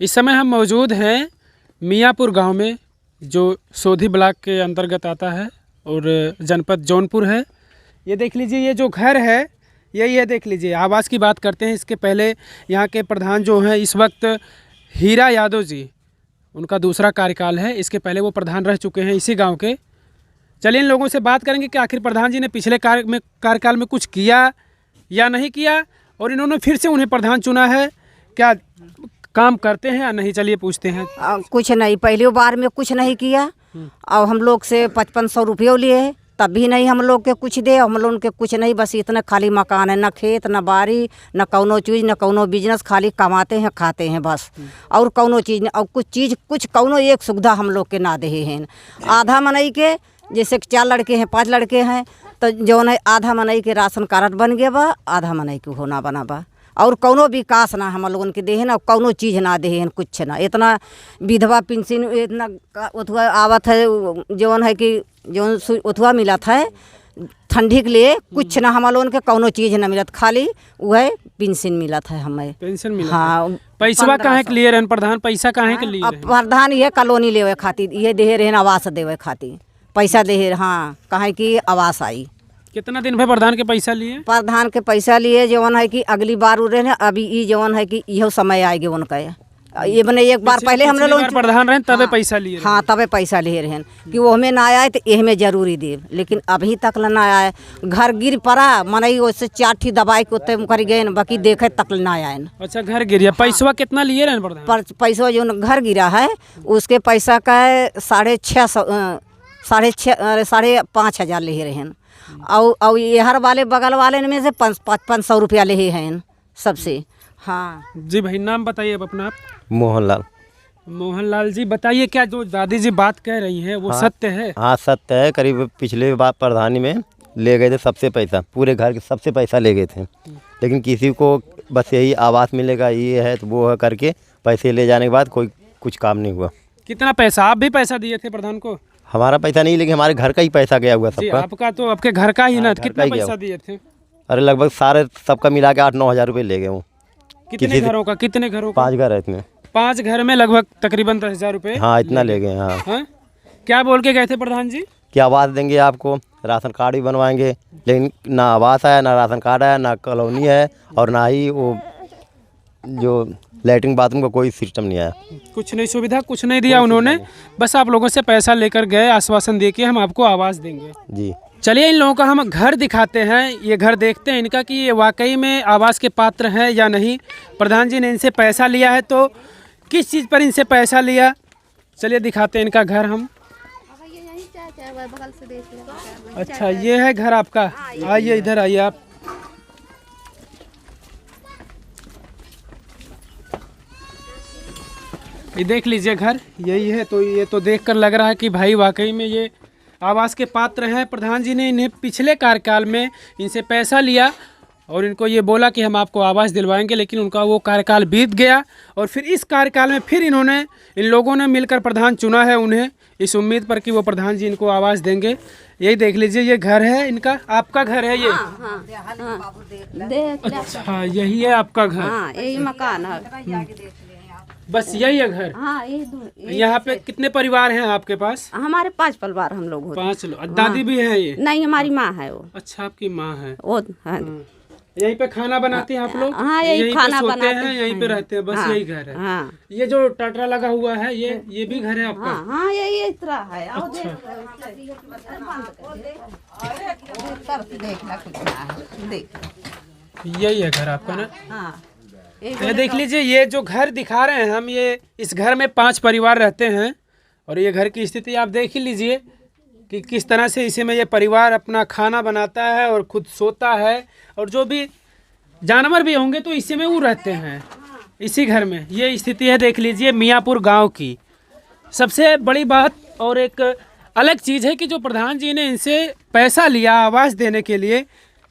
इस समय हम मौजूद हैं मियाँपुर गांव में, जो सोधी ब्लॉक के अंतर्गत आता है और जनपद जौनपुर है। ये देख लीजिए, ये जो घर है यही है। देख लीजिए, आवास की बात करते हैं। इसके पहले यहाँ के प्रधान जो हैं इस वक्त हीरा यादव जी, उनका दूसरा कार्यकाल है। इसके पहले वो प्रधान रह चुके हैं इसी गांव के। चलिए इन लोगों से बात करेंगे कि आखिर प्रधान जी ने पिछले कार्यकाल में कुछ किया या नहीं किया, और इन्होंने फिर से उन्हें प्रधान चुना है, क्या काम करते हैं या नहीं। चलिए पूछते हैं। कुछ नहीं, पहली बार में कुछ नहीं किया और हम लोग से 5500 रुपये लिए, तब भी नहीं हम लोग के कुछ दे। हम लोग के कुछ नहीं, बस इतना खाली मकान है, न खेत न बाड़ी न कौनो चीज़ न कौनो बिजनेस, खाली कमाते हैं खाते हैं बस। और कौनो चीज़ और कुछ कौनो एक सुविधा हम लोग के ना दे हैं। आधा मनई के, जैसे 4 लड़के हैं 5 लड़के हैं, तो जो है आधा मनई के राशन कार्ड बन गया बा, आधा मनई के होना बना बा। और कौनो विकास ना हम लोगन के देहन, और कौनो चीज़ ना देहन, कुछ ना। इतना विधवा पेंशन इतना उथुआ आवत है, जौन है कि जौन उथुआ मिलत है ठंडी के लिए, कुछ ना हम लोगन के कौनो चीज़ ना मिलत, खाली वह पेंशन मिलत है हमें। पेंशन मिलत? हाँ। पैसा काहे के लिए रहन प्रधान? पैसा काहे के लिए? प्रधान ये कॉलोनी लेवे खातिर, ये देहे रहन आवास देवे खातिर पैसा दे। हाँ, कहे कि आवास आई। कितना दिन भर प्रधान के पैसा लिए? प्रधान के पैसा लिए जवन है कि अगली बार रहे, अभी ये जवन है कि यहो समय आएगी उनका। ये बने एक बार पहले हम लोग प्रधान रहे तबे पैसा लिए। हाँ, तबे पैसा लिए रहन कि वो हमें ना आए तो ये हमें जरूरी दे, लेकिन अभी तक ना आए। घर गिर पड़ा, मनई वैसे 4 ठी दवाई के उत्ते कर गए, बाकी देखे तक ना आए। अच्छा, घर गिर पैसा कितना लिए रहन प्रधान? पैसा जो घर गिरा है उसके पैसा का 5,500 ले रहन। और ये हर वाले बगल वाले में से 500 रुपया ले हैं सबसे। हाँ जी भाई, नाम बताइए अब अपना। मोहनलाल। मोहनलाल जी, बताइए क्या जो दादी जी बात कह रही हैं वो सत्य है? हाँ सत्य है। करीब पिछले बार प्रधानी में ले गए थे सबसे पैसा, पूरे घर के सबसे पैसा ले गए थे, लेकिन किसी को बस यही आवास मिलेगा ये है तो वो है करके पैसे ले जाने के बाद कोई कुछ काम नहीं हुआ। कितना पैसा? आप भी पैसा दिए थे प्रधान को? हमारा पैसा नहीं, लेकिन हमारे घर का ही पैसा गया हुआ सबका। आपका तो आपके घर का ही ना? कितना पैसा दिए थे? अरे लगभग सारे सबका मिला के 8-9 हज़ार रुपये ले गए वो। कितने घरों का? कितने घरों का? 5 घर है इसमें। 5 घर में लगभग तकरीबन 10,000 रुपये। हाँ, इतना ले गए। हाँ। क्या बोल के गए थे प्रधान जी? कि आवास देंगे आपको, राशन कार्ड भी बनवाएंगे, लेकिन ना आवास आया, ना राशन कार्ड आया, ना कॉलोनी है, और ना ही वो जो लैट्रिन बाथरूम का कोई सिस्टम नहीं आया। कुछ नहीं, सुविधा कुछ नहीं दिया उन्होंने। बस आप लोगों से पैसा लेकर गए, आश्वासन दे के हम आपको आवास देंगे। जी चलिए इन लोगों का हम घर दिखाते हैं। ये घर देखते हैं इनका कि ये वाकई में आवास के पात्र हैं या नहीं। प्रधान जी ने इनसे पैसा लिया है तो किस चीज़ पर इनसे पैसा लिया, चलिए दिखाते हैं इनका घर हम। अच्छा, ये है घर आपका। आइए इधर आइए आप। ये देख लीजिए घर यही है। तो ये तो देखकर लग रहा है कि भाई वाकई में ये आवास के पात्र हैं। प्रधान जी ने इन्हें पिछले कार्यकाल में इनसे पैसा लिया और इनको ये बोला कि हम आपको आवास दिलवाएंगे, लेकिन उनका वो कार्यकाल बीत गया। और फिर इस कार्यकाल में फिर इन लोगों ने मिलकर प्रधान चुना है उन्हें, इस उम्मीद पर कि वो प्रधान जी इनको आवास देंगे। यही देख लीजिए, ये घर है इनका। आपका घर है ये? अच्छा, यही है आपका घर? यही मकान है, बस यही है घर? हाँ, यहाँ पे कितने परिवार हैं आपके पास? हमारे 5 परिवार हम लोग होते। 5 लोग। दादी भी है ये? नहीं, हमारी माँ है वो। अच्छा, आपकी माँ है वो। यहीं पे खाना बनाती हैं आप लोग? हाँ, यही खाना बनाते हैं, यहीं पे रहते हैं, बस हाँ, यही घर है। हाँ। ये जो टटरा लगा हुआ है ये भी घर है आपका? हाँ, यही इस तरह है। अच्छा, यही है घर आपका ना? हाँ। ये देख लीजिए, ये जो घर दिखा रहे हैं हम, ये इस घर में 5 परिवार रहते हैं। और ये घर की स्थिति आप देख ही लीजिए कि किस तरह से इसी में ये परिवार अपना खाना बनाता है और खुद सोता है, और जो भी जानवर भी होंगे तो इसी में वो रहते हैं, इसी घर में। ये स्थिति है, देख लीजिए, मियाँपुर गांव की। सबसे बड़ी बात और एक अलग चीज़ है कि जो प्रधान जी ने इनसे पैसा लिया आवास देने के लिए।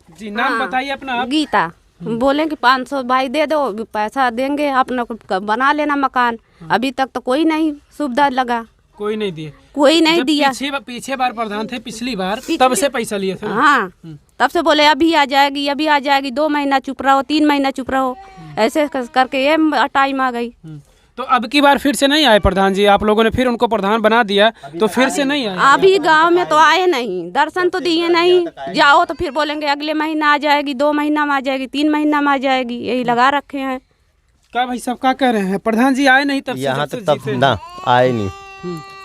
जी, नाम बताइए अपना आप। गीता। बोले कि 500 भाई दे दो, पैसा देंगे, अपना बना लेना मकान। अभी तक तो कोई नहीं सुविधा लगा, कोई नहीं दिए। कोई नहीं दिया। पीछे बार प्रधान थे, पिछली बार तब से पैसा लिए थे। हाँ, तब से बोले अभी आ जाएगी, अभी आ जाएगी, 2 महीना चुप रहो, 3 महीना चुप रहो, ऐसे करके ये टाइम आ गई। तो अब की बार फिर से नहीं आए प्रधान जी? आप लोगों ने फिर उनको प्रधान बना दिया तो फिर से नहीं आए? अभी गांव में तो आए नहीं, दर्शन तो दिए नहीं। जाओ तो फिर बोलेंगे अगले महीना आ जाएगी, 2 महीना में आ जाएगी, 3 महीना में आ जाएगी, यही लगा रखे हैं। क्या भाई सब क्या कह रहे हैं? प्रधान जी आए नहीं तब से यहाँ जब तो से तब जीते? ना आए नहीं,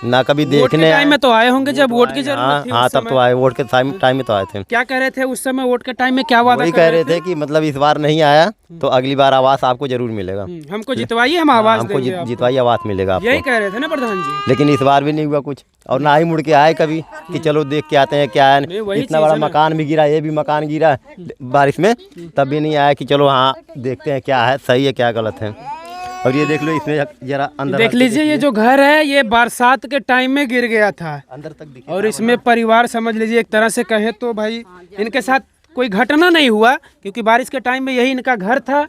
ना कभी वोट के देखने टाइम में तो आए होंगे जब वोट की जरूरत थी हाँ उस तब समय। तो आए, वोट के टाइम में तो आए थे। क्या कह रहे थे उस समय वोट के टाइम में? क्या वादा वही कर कह रहे थे कि मतलब इस बार नहीं आया तो अगली बार आवास आपको जरूर मिलेगा। हमको जितवाइए, हम आवाज हमको देंगे आपको। जितवाई आवास मिलेगा यही आपको। कह रहे थे ना प्रधान जी? लेकिन इस बार भी नहीं हुआ कुछ, और ना ही मुड़ के आए कभी कि चलो देख के आते हैं क्या नहीं, है। वही इतना चीज़ बड़ा है ना। मकान भी गिरा, ये भी मकान गिरा बारिश में, तब भी नहीं आया कि चलो हाँ देखते हैं क्या है, सही है क्या गलत है। और ये देख लो, इसमें जरा अंदर देख लीजिए, ये जो घर है ये बरसात के टाइम में गिर गया था अंदर तक दिखे। और इसमें परिवार समझ लीजिए एक तरह से कहे तो भाई इनके साथ कोई घटना नहीं हुआ, क्योंकि बारिश के टाइम में यही इनका घर था,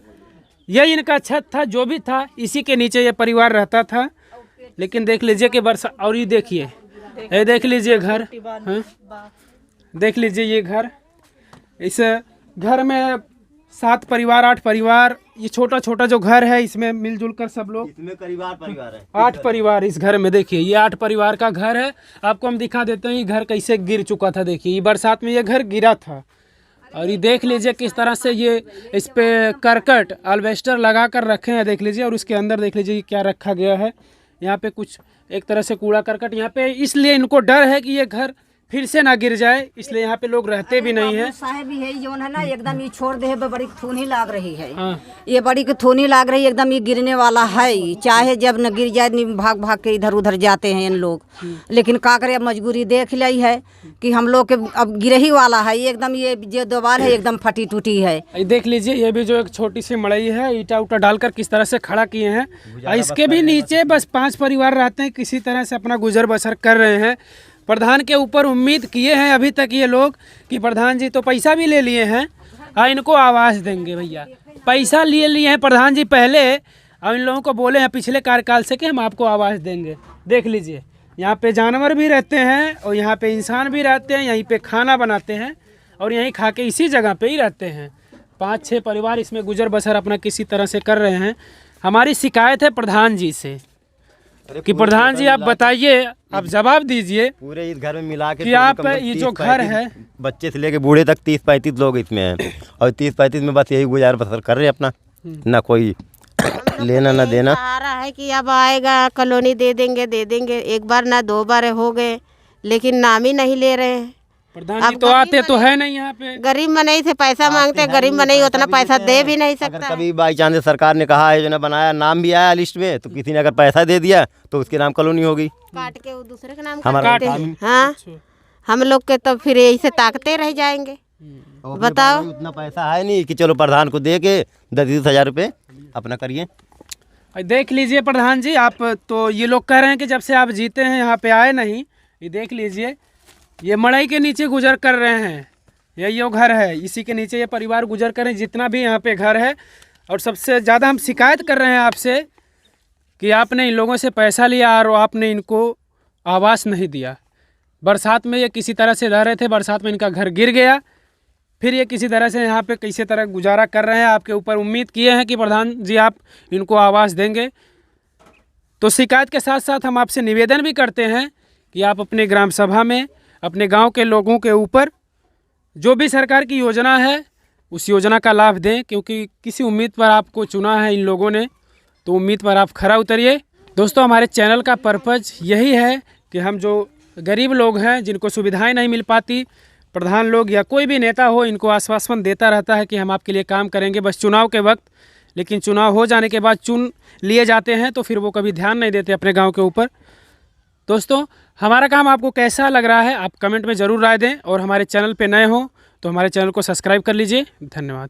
यही इनका छत था, जो भी था इसी के नीचे ये परिवार रहता था। लेकिन देख लीजिए कि बरसात, और ये देखिए, ये देख लीजिए घर, हाँ? देख लीजिए ये घर, इस घर में 7 परिवार 8 परिवार, ये छोटा छोटा जो घर है इसमें मिलजुल कर सब लोग इसमें परिवार है 8 परिवार इस घर में। देखिए ये 8 परिवार का घर है। आपको हम दिखा देते हैं ये घर कैसे गिर चुका था। देखिए ये बरसात में ये घर गिरा था, और ये देख लीजिए किस तरह से ये इस पे करकट अल्वेस्टर लगा कर रखे हैं। देख लीजिए, और उसके अंदर देख लीजिए क्या रखा गया है। यहाँ पे कुछ एक तरह से कूड़ा करकट यहाँ पे, इसलिए इनको डर है कि ये घर फिर से ना गिर जाए, इसलिए यहाँ पे लोग रहते भी नहीं है। साहेब भी है जो है ना, एकदम ये छोड़ दे, बड़ी थूनी लाग रही है। हाँ। ये बड़ी की थूनी लाग रही है, एकदम ये गिरने वाला है। चाहे जब न गिर जाए, नहीं भाग भाग के इधर उधर जाते हैं इन लोग। लेकिन का करे, अब मजबूरी देख ली है कि हम लोग के अब गिर ही वाला है। ये एकदम ये जो दीवार है एकदम फटी टूटी है। ये देख लीजिए, ये भी जो एक छोटी सी मड़ई है, ईटा उटा डालकर किस तरह से खड़ा किए हैं। और इसके भी नीचे बस 5 परिवार रहते हैं, किसी तरह से अपना गुजर बसर कर रहे हैं। प्रधान के ऊपर उम्मीद किए हैं अभी तक ये लोग कि प्रधान जी तो पैसा भी ले लिए हैं, हाँ इनको आवास देंगे। भैया पैसा लिए हैं प्रधान जी पहले, और इन लोगों को बोले हैं पिछले कार्यकाल से कि हम आपको आवास देंगे। देख लीजिए, यहाँ पे जानवर भी रहते हैं और यहाँ पे इंसान भी रहते हैं, यहीं पे खाना बनाते हैं और यहीं खा के इसी जगह पे ही रहते हैं। 5-6 परिवार इसमें गुजर बसर अपना किसी तरह से कर रहे हैं। हमारी शिकायत है प्रधान जी से कि प्रधान जी आप बताइए, आप जवाब दीजिए पूरे इस घर में मिला के कि आप ये जो घर है, बच्चे से लेके बूढ़े तक 30-35 लोग इसमें हैं, और 30-35 में बस यही गुजार बसर कर रहे हैं अपना, ना कोई लेना ना देना। आ रहा है कि अब आएगा कॉलोनी दे देंगे, एक बार ना 2 बार हो गए, लेकिन नाम ही नहीं ले रहे हैं। प्रधान जी तो आते तो है नहीं यहाँ पे। गरीब मनई से पैसा मांगते, गरीब मनई उतना पैसा दे भी नहीं अगर सकता। कभी बाई चांस सरकार ने कहा है जो ना बनाया, नाम भी आया लिस्ट में, तो किसी ने अगर पैसा दे दिया तो उसके नाम कॉलोनी होगी। काट के वो दूसरे के नाम हमारा करते हैं। हाँ, हम लोग के तो फिर यही से ताकते रह जाएंगे। बताओ, उतना पैसा है नहीं कि चलो प्रधान को दे के 10-20 हज़ार रुपये अपना करिए। देख लीजिए प्रधान जी, आप तो ये लोग कह रहे हैं कि जब से आप जीते हैं यहाँ पे आए नहीं। ये देख लीजिए, ये मड़ई के नीचे गुजर कर रहे हैं, यही वो घर है, इसी के नीचे ये परिवार गुजर कर रहे हैं, जितना भी यहाँ पे घर है। और सबसे ज़्यादा हम शिकायत कर रहे हैं आपसे कि आपने इन लोगों से पैसा लिया और आपने इनको आवास नहीं दिया। बरसात में ये किसी तरह से रह रहे थे, बरसात में इनका घर गिर गया, फिर ये किसी तरह से यहाँ पे किसी तरह गुजारा कर रहे हैं। आपके ऊपर उम्मीद किए हैं कि प्रधान जी आप इनको आवास देंगे। तो शिकायत के साथ साथ हम आपसे निवेदन भी करते हैं कि आप अपने ग्राम सभा में अपने गांव के लोगों के ऊपर जो भी सरकार की योजना है उस योजना का लाभ दें, क्योंकि किसी उम्मीद पर आपको चुना है इन लोगों ने, तो उम्मीद पर आप खरा उतरिए। दोस्तों, हमारे चैनल का पर्पज़ यही है कि हम जो गरीब लोग हैं जिनको सुविधाएं नहीं मिल पाती, प्रधान लोग या कोई भी नेता हो, इनको आश्वासन देता रहता है कि हम आपके लिए काम करेंगे बस चुनाव के वक्त, लेकिन चुनाव हो जाने के बाद चुन लिए जाते हैं तो फिर वो कभी ध्यान नहीं देते अपने गाँव के ऊपर। दोस्तों, हमारा काम आपको कैसा लग रहा है आप कमेंट में ज़रूर राय दें, और हमारे चैनल पे नए हो तो हमारे चैनल को सब्सक्राइब कर लीजिए। धन्यवाद।